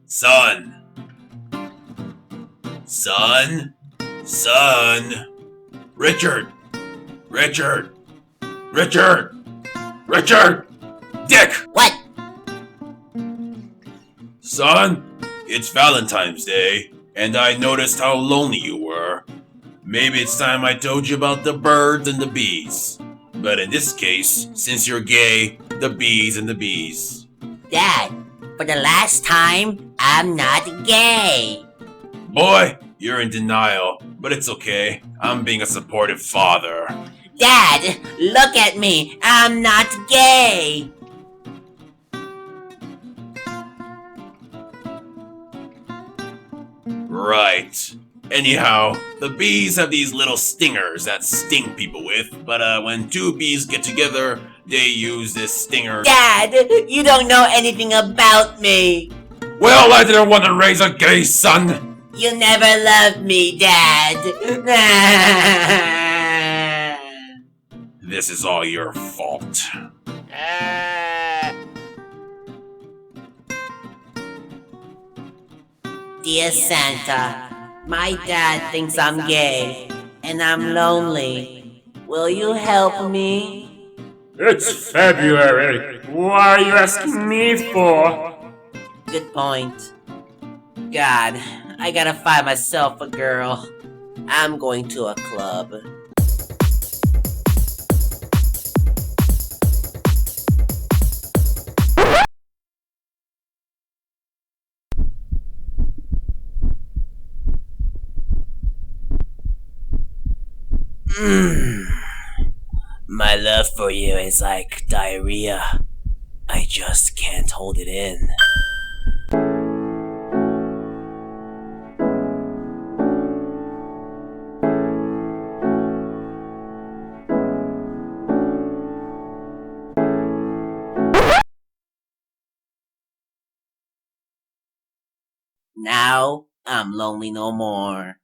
Son. Son. Son. Richard. Richard. Richard. Richard. Dick. What? Son, it's Valentine's Day, and I noticed how lonely you were. Maybe it's time I told you about the birds and the bees. But in this case, since you're gay, the bees and the bees. Dad, for the last time, I'm not gay. Boy, you're in denial, but it's okay. I'm being a supportive father. Dad, look at me. I'm not gay. Right. Anyhow, the bees have these little stingers that sting people with, but when two bees get together, they use this stinger. Dad, you don't know anything about me. Well, I didn't want to raise a gay son. You never loved me, Dad. This is all your fault. Dear Santa, my dad thinks I'm gay, and I'm lonely. Will you help me? It's February. Why are you asking me for? Good point. God, I gotta find myself a girl. I'm going to a club. My love for you is like diarrhea. I just can't hold it in. Now, I'm lonely no more.